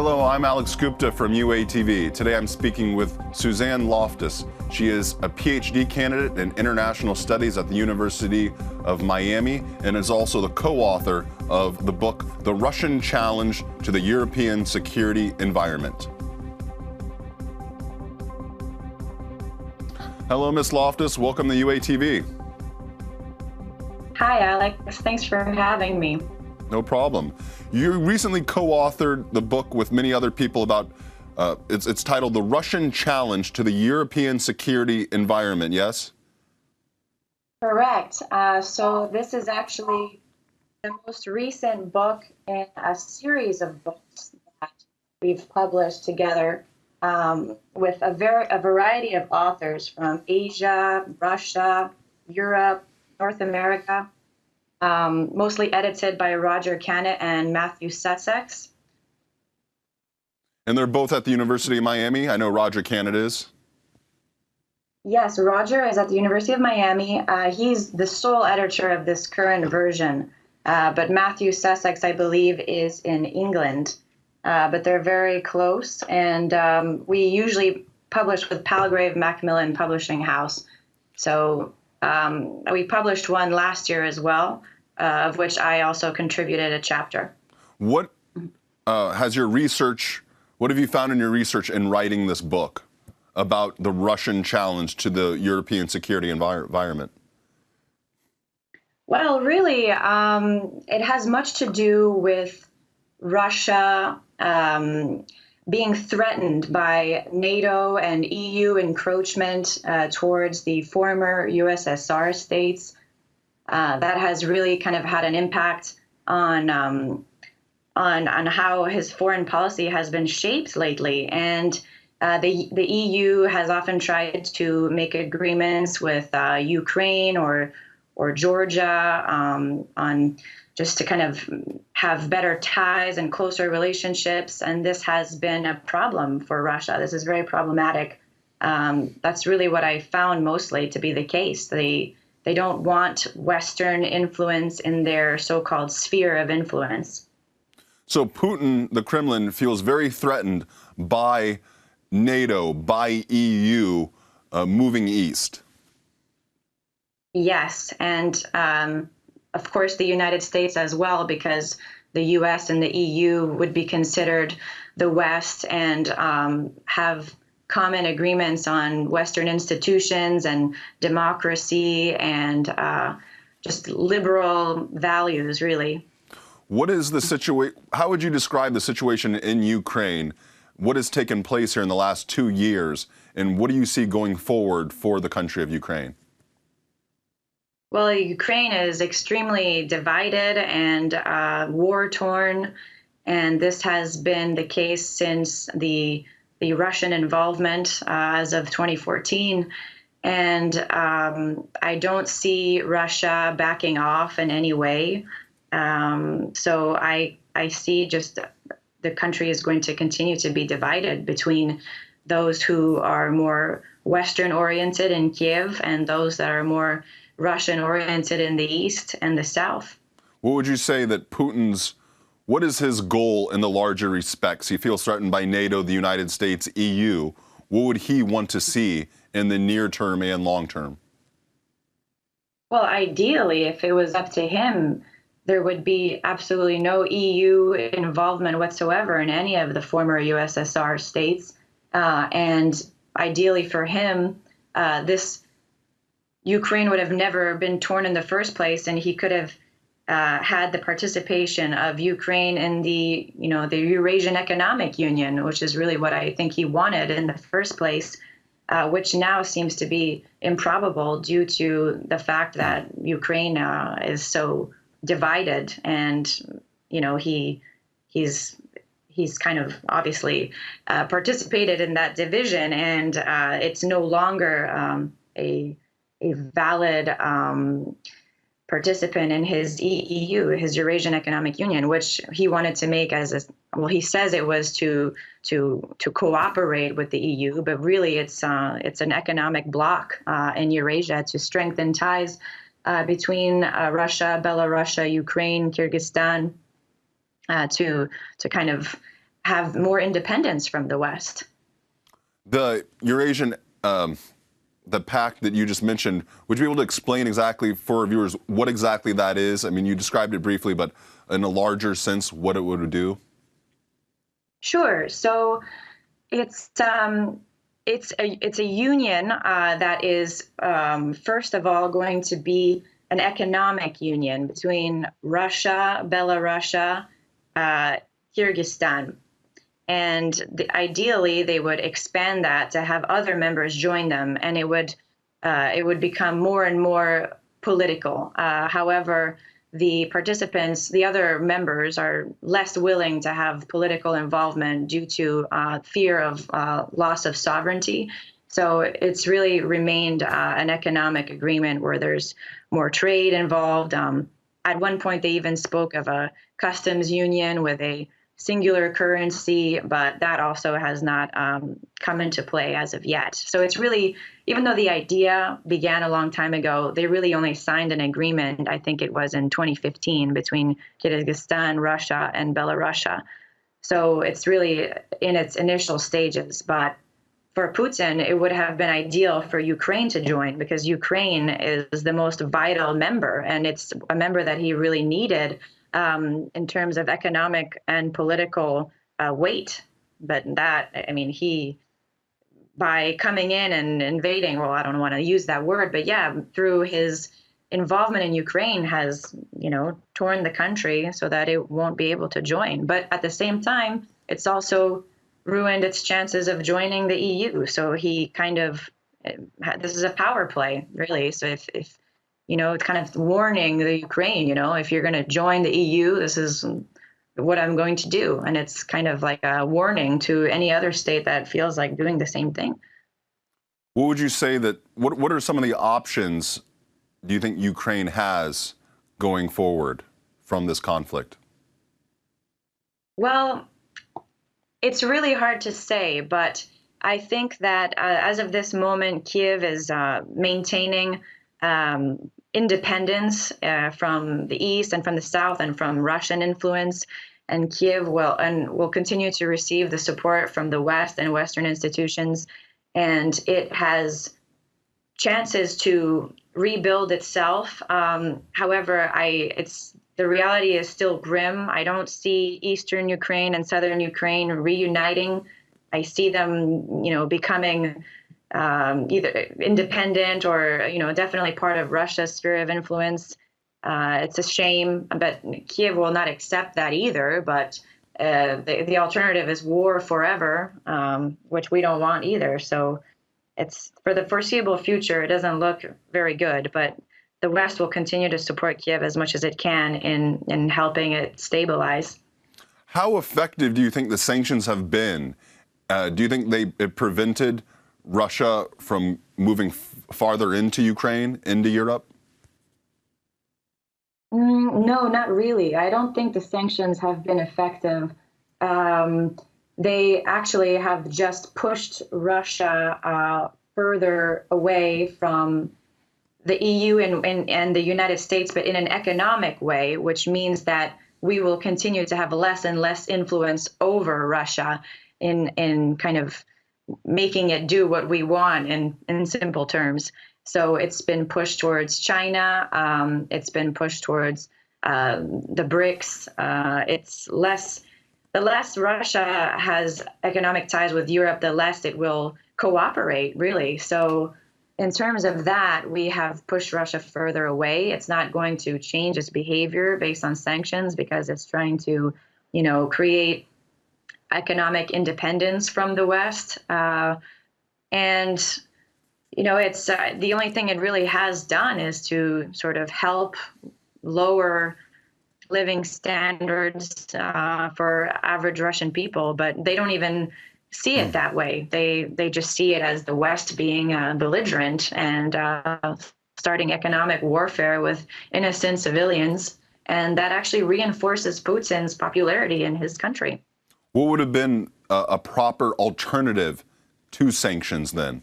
Hello, I'm Alex Gupta from UATV. Today I'm speaking with Suzanne Loftus. She is a Ph.D. candidate in international studies at the University of Miami and is also the co-author of the book, The Russian Challenge to the European Security Environment. Hello, Ms. Loftus. Welcome to UATV. Hi, Alex. Thanks for having me. No problem. You recently co-authored the book with many other people about, it's titled The Russian Challenge to the European Security Environment, yes? Correct. So this is actually the most recent book in a series of books that we've published together with a variety of authors from Asia, Russia, Europe, North America. Mostly edited by Roger Cannett and Matthew Sussex. And they're both at the University of Miami? I know Roger Cannett is. Yes, Roger is at the University of Miami. He's the sole editor of this current version. But Matthew Sussex, I believe, is in England. But they're very close. And we usually publish with Palgrave Macmillan Publishing House. So we published one last year as well. Of which I also contributed a chapter. What have you found in your research in writing this book about the Russian challenge to the European security environment? Well, really, it has much to do with Russia being threatened by NATO and EU encroachment towards the former USSR states. That has really kind of had an impact on how his foreign policy has been shaped lately. And the EU has often tried to make agreements with Ukraine or Georgia on just to kind of have better ties and closer relationships. And this has been a problem for Russia. This is very problematic. That's really what I found mostly to be the case. They don't want Western influence in their so-called sphere of influence. So Putin, the Kremlin, feels very threatened by NATO, by EU moving east. Yes, and of course the United States as well, because the US and the EU would be considered the West and have common agreements on Western institutions and democracy and just liberal values, really. What is the situation? How would you describe the situation in Ukraine? What has taken place here in the last 2 years, and what do you see going forward for the country of Ukraine? Well, Ukraine is extremely divided and war-torn, and this has been the case since the Russian involvement as of 2014. And I don't see Russia backing off in any way. So I see just the country is going to continue to be divided between those who are more Western-oriented in Kiev and those that are more Russian-oriented in the east and the south. What would you say that what is his goal in the larger respects? He feels threatened by NATO, the United States, EU. What would he want to see in the near term and long term? Well, ideally, if it was up to him, there would be absolutely no EU involvement whatsoever in any of the former USSR states. And ideally for him, this Ukraine would have never been torn in the first place, and he could have had the participation of Ukraine in the Eurasian Economic Union, which is really what I think he wanted in the first place, which now seems to be improbable due to the fact that Ukraine is so divided, and he's kind of obviously participated in that division, and it's no longer a valid participant in his EU, his Eurasian Economic Union, which he wanted to make he says it was to cooperate with the EU, but really it's an economic bloc in Eurasia to strengthen ties between Russia, Belarus, Ukraine, Kyrgyzstan, to kind of have more independence from the West. The Eurasian, the pact that you just mentioned, would you be able to explain exactly for our viewers what exactly that is? I mean, you described it briefly, but in a larger sense, what it would do? Sure. So it's a union that is first of all going to be an economic union between Russia, Belarus, Kyrgyzstan. And ideally, they would expand that to have other members join them, and it would become more and more political. However, the participants, the other members, are less willing to have political involvement due to fear of loss of sovereignty. So it's really remained an economic agreement where there's more trade involved. At one point, they even spoke of a customs union with a singular currency, but that also has not come into play as of yet. So it's really, even though the idea began a long time ago, they really only signed an agreement, I think it was in 2015, between Kyrgyzstan, Russia, and Belarus. So it's really in its initial stages. But for Putin, it would have been ideal for Ukraine to join, because Ukraine is the most vital member, and it's a member that he really needed in terms of economic and political weight. But that, I mean, he, by coming in and invading, well, I don't want to use that word, but yeah, through his involvement in Ukraine has, torn the country so that it won't be able to join. But at the same time, it's also ruined its chances of joining the EU. So he kind of, this is a power play, really. So if it's kind of warning the Ukraine, if you're going to join the EU, this is what I'm going to do. And it's kind of like a warning to any other state that feels like doing the same thing. What would you say what are some of the options do you think Ukraine has going forward from this conflict? Well, it's really hard to say, but I think that as of this moment, Kiev is maintaining independence from the east and from the south and from Russian influence, and Kiev will continue to receive the support from the West and Western institutions, and it has chances to rebuild itself. However, the reality is still grim. I don't see Eastern Ukraine and Southern Ukraine reuniting. I see them, becoming either independent or, definitely part of Russia's sphere of influence. It's a shame, but Kiev will not accept that either. But the alternative is war forever, which we don't want either. So it's, for the foreseeable future, it doesn't look very good. But the West will continue to support Kiev as much as it can in helping it stabilize. How effective do you think the sanctions have been? Do you think it prevented Russia from moving farther into Ukraine, into Europe? No, not really. I don't think the sanctions have been effective. They actually have just pushed Russia further away from the EU and the United States, but in an economic way, which means that we will continue to have less and less influence over Russia in kind of making it do what we want in simple terms. So it's been pushed towards China. It's been pushed towards the BRICS. The less Russia has economic ties with Europe, the less it will cooperate, really. So in terms of that, we have pushed Russia further away. It's not going to change its behavior based on sanctions because it's trying to, create economic independence from the West. It's the only thing it really has done is to sort of help lower living standards for average Russian people, but they don't even see it that way. They just see it as the West being belligerent and starting economic warfare with innocent civilians, and that actually reinforces Putin's popularity in his country. What would have been a proper alternative to sanctions then?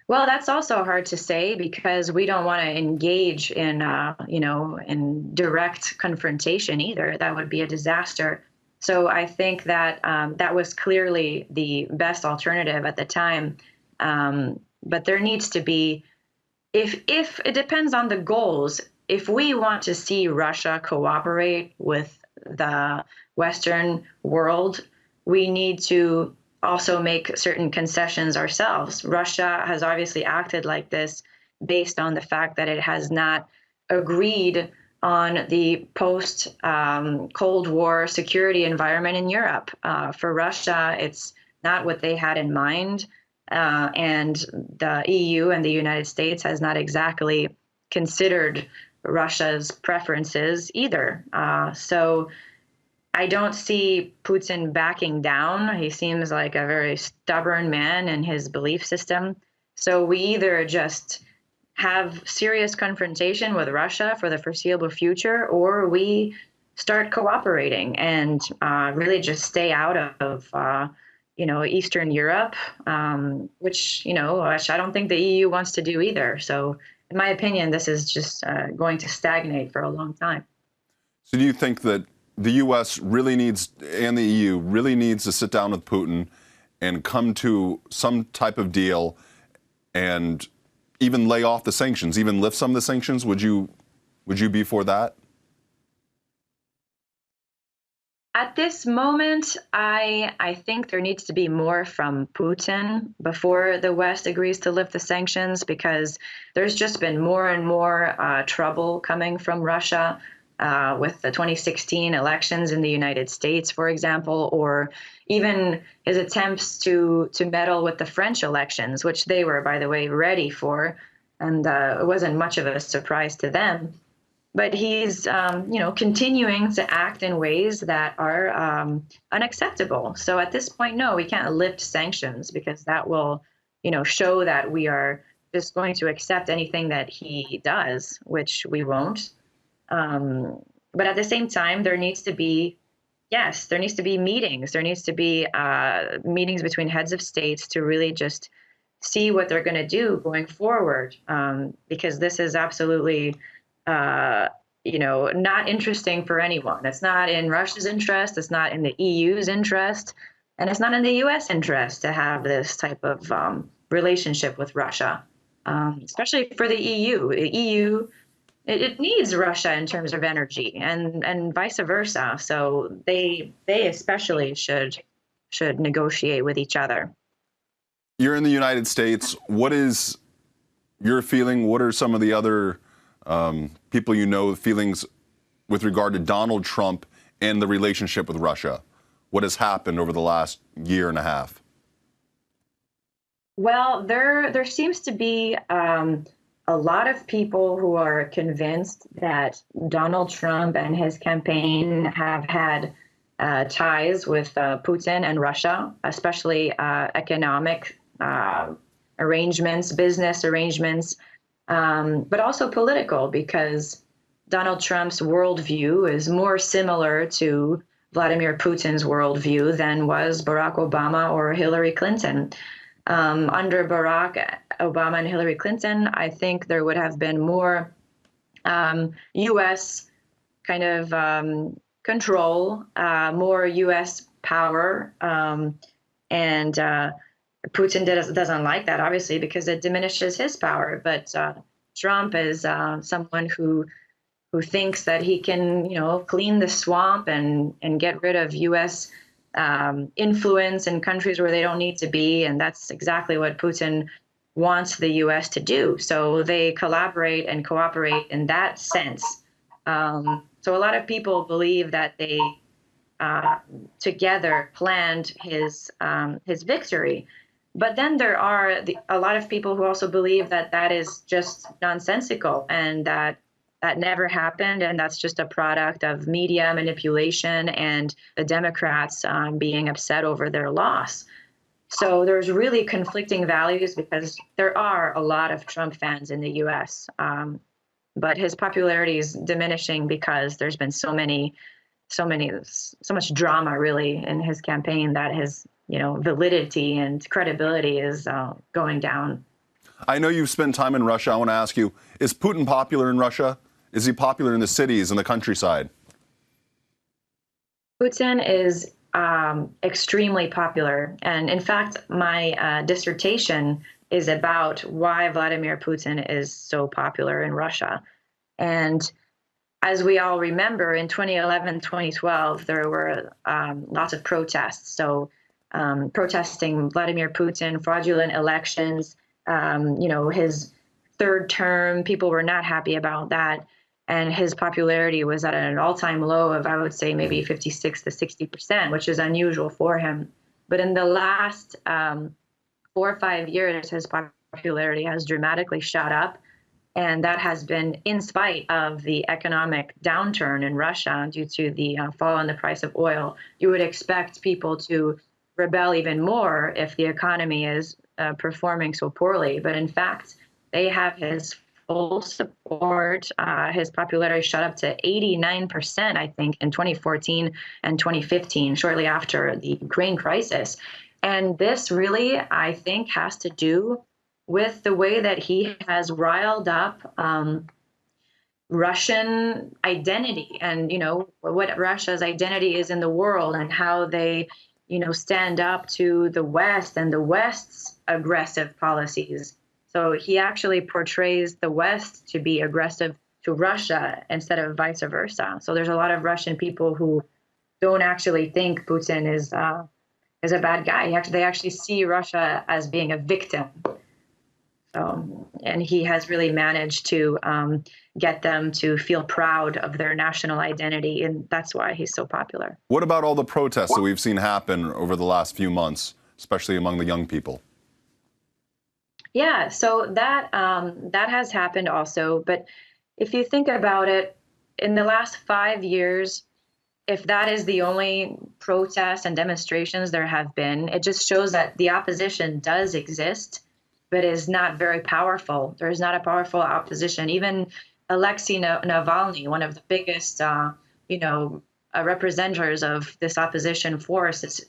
Well, that's also hard to say because we don't want to engage in direct confrontation either. That would be a disaster. So I think that that was clearly the best alternative at the time. But there needs to be, if it depends on the goals, if we want to see Russia cooperate with the Western world, we need to also make certain concessions ourselves. Russia has obviously acted like this based on the fact that it has not agreed on the post Cold War security environment in Europe. For Russia, it's not what they had in mind. And the EU and the United States has not exactly considered Russia's preferences either. So I don't see Putin backing down. He seems like a very stubborn man in his belief system. So we either just have serious confrontation with Russia for the foreseeable future, or we start cooperating and really just stay out of Eastern Europe, which I don't think the EU wants to do either. So in my opinion, this is just going to stagnate for a long time. So do you think that the U.S. really needs, and the EU really needs, to sit down with Putin and come to some type of deal and even lay off the sanctions, even lift some of the sanctions? Would you be for that? At this moment, I think there needs to be more from Putin before the West agrees to lift the sanctions, because there's just been more and more trouble coming from Russia with the 2016 elections in the United States, for example, or even his attempts to meddle with the French elections, which they were, by the way, ready for, and it wasn't much of a surprise to them. But he's, continuing to act in ways that are unacceptable. So at this point, no, we can't lift sanctions, because that will, show that we are just going to accept anything that he does, which we won't. But at the same time, there needs to be meetings. There needs to be meetings between heads of states to really just see what they're going to do going forward, because this is absolutely not interesting for anyone. It's not in Russia's interest. It's not in the EU's interest, and it's not in the U.S. interest to have this type of relationship with Russia, especially for the EU. The EU, it needs Russia in terms of energy, and vice versa. So they especially should negotiate with each other. You're in the United States. What is your feeling? What are some of the other people feelings with regard to Donald Trump and the relationship with Russia? What has happened over the last year and a half? Well, there seems to be a lot of people who are convinced that Donald Trump and his campaign have had ties with Putin and Russia, especially economic arrangements, business arrangements, but also political, because Donald Trump's worldview is more similar to Vladimir Putin's worldview than was Barack Obama or Hillary Clinton. Under Barack Obama and Hillary Clinton, I think there would have been more U.S. kind of control, more U.S. power, and Putin doesn't like that, obviously, because it diminishes his power. But Trump is someone who thinks that he can, clean the swamp and get rid of U.S. Influence in countries where they don't need to be, and that's exactly what Putin wants the U.S. to do. So they collaborate and cooperate in that sense. So a lot of people believe that they together planned his victory. But then there are a lot of people who also believe that that is just nonsensical, and that never happened, and that's just a product of media manipulation and the Democrats being upset over their loss. So there's really conflicting values, because there are a lot of Trump fans in the U.S., but his popularity is diminishing because there's been so much drama really in his campaign that his validity and credibility is going down. I know you've spent time in Russia. I want to ask you, is Putin popular in Russia? Is he popular in the cities and the countryside? Putin is extremely popular. And in fact, my dissertation is about why Vladimir Putin is so popular in Russia. And as we all remember, in 2011, 2012, there were lots of protests. So protesting Vladimir Putin, fraudulent elections, his third term, people were not happy about that. And his popularity was at an all-time low of, I would say, maybe 56 to 60%, which is unusual for him. But in the last 4 or 5 years, his popularity has dramatically shot up. And that has been in spite of the economic downturn in Russia due to the fall in the price of oil. You would expect people to rebel even more if the economy is performing so poorly. But in fact, they have his full support. His popularity shot up to 89%, I think, in 2014 and 2015, shortly after the Ukraine crisis. And this really, I think, has to do with the way that he has riled up Russian identity and, what Russia's identity is in the world and how they, stand up to the West and the West's aggressive policies. So he actually portrays the West to be aggressive to Russia instead of vice versa. So there's a lot of Russian people who don't actually think Putin is a bad guy. They actually see Russia as being a victim. And he has really managed to get them to feel proud of their national identity, and that's why he's so popular. What about all the protests that we've seen happen over the last few months, especially among the young people? Yeah, so that has happened also. But if you think about it, in the last 5 years, if that is the only protests and demonstrations there have been, it just shows that the opposition does exist, but is not very powerful. There is not a powerful opposition. Even Alexei Navalny, one of the biggest, representatives of this opposition force, is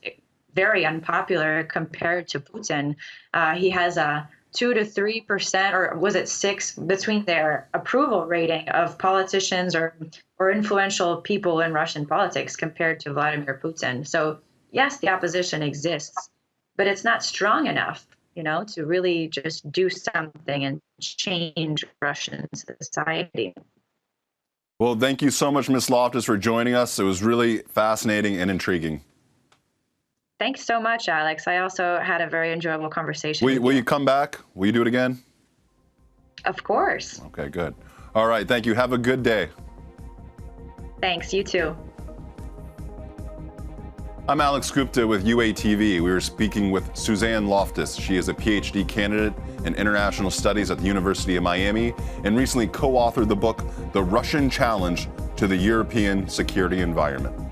very unpopular compared to Putin. He has a 2 to 3%, or was it 6, between their approval rating of politicians or influential people in Russian politics compared to Vladimir Putin. So yes, the opposition exists, but it's not strong enough, to really just do something and change Russian society. Well, thank you so much, Ms. Loftus, for joining us. It was really fascinating and intriguing. Thanks so much, Alex. I also had a very enjoyable conversation. Will you come back? Will you do it again? Of course. Okay, good. All right, thank you. Have a good day. Thanks, you too. I'm Alex Gupta with UATV. We were speaking with Suzanne Loftus. She is a Ph.D. candidate in international studies at the University of Miami and recently co-authored the book, The Russian Challenge to the European Security Environment.